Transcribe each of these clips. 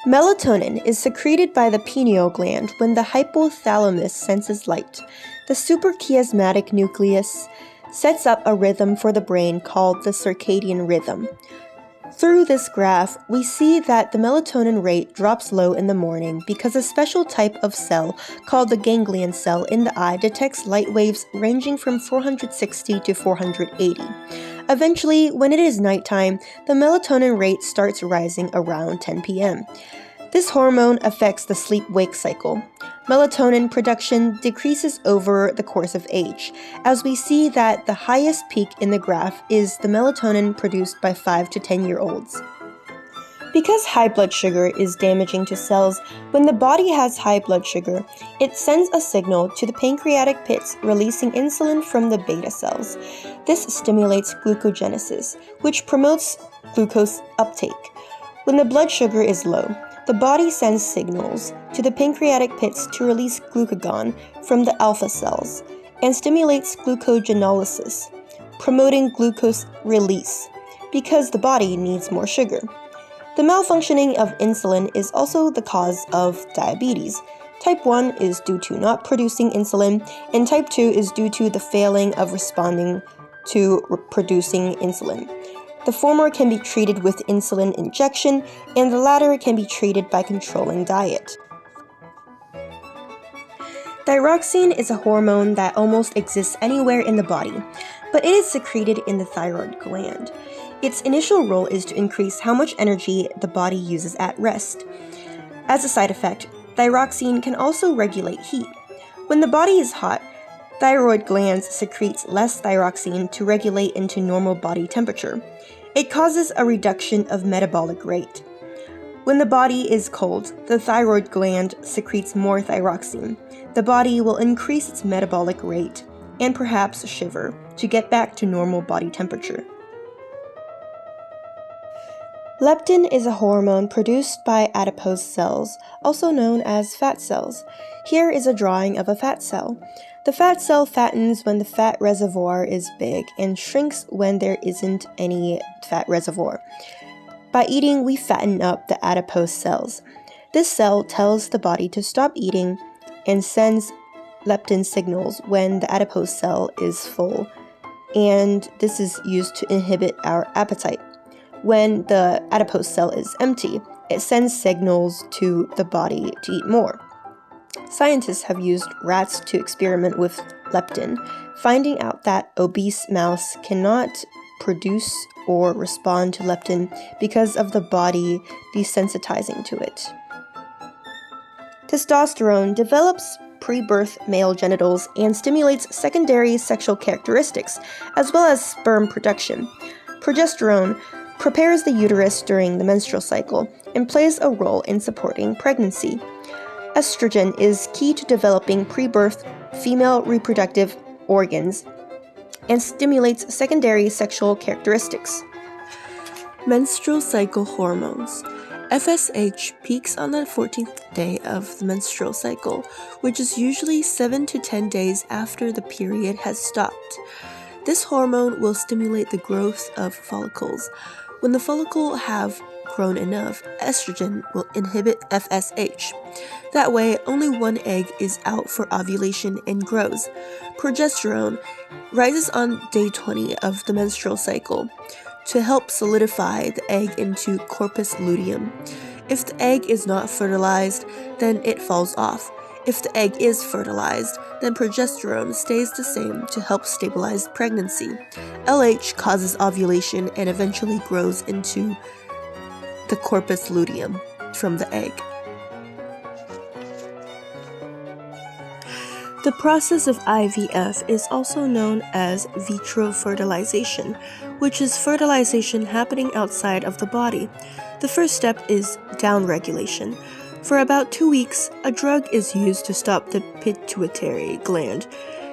Melatonin is secreted by the pineal gland when the hypothalamus senses light. The suprachiasmatic nucleus sets up a rhythm for the brain called the circadian rhythm. Through this graph, we see that the melatonin rate drops low in the morning because a special type of cell called the ganglion cell in the eye detects light waves ranging from 460 to 480. Eventually, when it is nighttime, the melatonin rate starts rising around 10 p.m. This hormone affects the sleep-wake cycle. Melatonin production decreases over the course of age, as we see that the highest peak in the graph is the melatonin produced by 5 to 10-year-olds. Because high blood sugar is damaging to cells, when the body has high blood sugar, it sends a signal to the pancreatic pits releasing insulin from the beta cells. This stimulates glucogenesis, which promotes glucose uptake. When the blood sugar is low, the body sends signals to the pancreatic pits to release glucagon from the alpha cells and stimulates glucogenolysis, promoting glucose release, because the body needs more sugar. The malfunctioning of insulin is also the cause of diabetes. Type 1 is due to not producing insulin, and type 2 is due to the failing of responding to producing insulin. The former can be treated with insulin injection, and the latter can be treated by controlling diet. Thyroxine is a hormone that almost exists anywhere in the body, but it is secreted in the thyroid gland. Its initial role is to increase how much energy the body uses at rest. As a side effect, thyroxine can also regulate heat. When the body is hot, thyroid glands secretes less thyroxine to regulate into normal body temperature. It causes a reduction of metabolic rate. When the body is cold, the thyroid gland secretes more thyroxine. The body will increase its metabolic rate and perhaps shiver to get back to normal body temperature. Leptin is a hormone produced by adipose cells, also known as fat cells. Here is a drawing of a fat cell. The fat cell fattens when the fat reservoir is big and shrinks when there isn't any fat reservoir. By eating, we fatten up the adipose cells. This cell tells the body to stop eating and sends leptin signals when the adipose cell is full, and this is used to inhibit our appetite. When the adipose cell is empty, it sends signals to the body to eat more. Scientists have used rats to experiment with leptin, finding out that obese mouse cannot produce or respond to leptin because of the body desensitizing to it. Testosterone develops pre-birth male genitals and stimulates secondary sexual characteristics, as well as sperm production. Progesterone prepares the uterus during the menstrual cycle and plays a role in supporting pregnancy. Estrogen is key to developing pre-birth female reproductive organs and stimulates secondary sexual characteristics. Menstrual cycle hormones. FSH peaks on the 14th day of the menstrual cycle, which is usually 7 to 10 days after the period has stopped. This hormone will stimulate the growth of follicles. When the follicle have grown enough, estrogen will inhibit FSH. That way, only one egg is out for ovulation and grows. Progesterone rises on day 20 of the menstrual cycle to help solidify the egg into corpus luteum. If the egg is not fertilized, then it falls off. If the egg is fertilized, then progesterone stays the same to help stabilize pregnancy. LH causes ovulation and eventually grows into the corpus luteum from the egg. The process of IVF is also known as vitro fertilization, which is fertilization happening outside of the body. The first step is downregulation. For about 2 weeks, a drug is used to stop the pituitary gland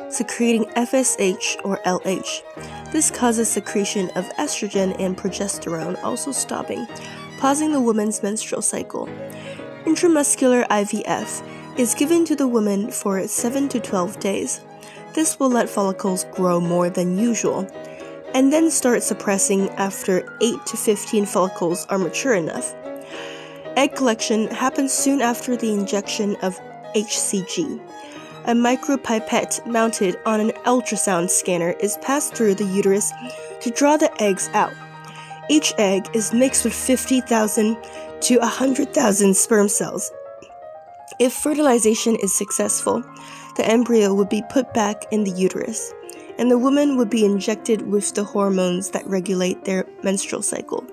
secreting FSH or LH. This causes secretion of estrogen and progesterone also stopping, pausing the woman's menstrual cycle. Intramuscular IVF is given to the woman for 7 to 12 days. This will let follicles grow more than usual, and then start suppressing after 8 to 15 follicles are mature enough. Egg collection happens soon after the injection of HCG. A micropipette mounted on an ultrasound scanner is passed through the uterus to draw the eggs out. Each egg is mixed with 50,000 to 100,000 sperm cells. If fertilization is successful, the embryo would be put back in the uterus, and the woman would be injected with the hormones that regulate their menstrual cycle.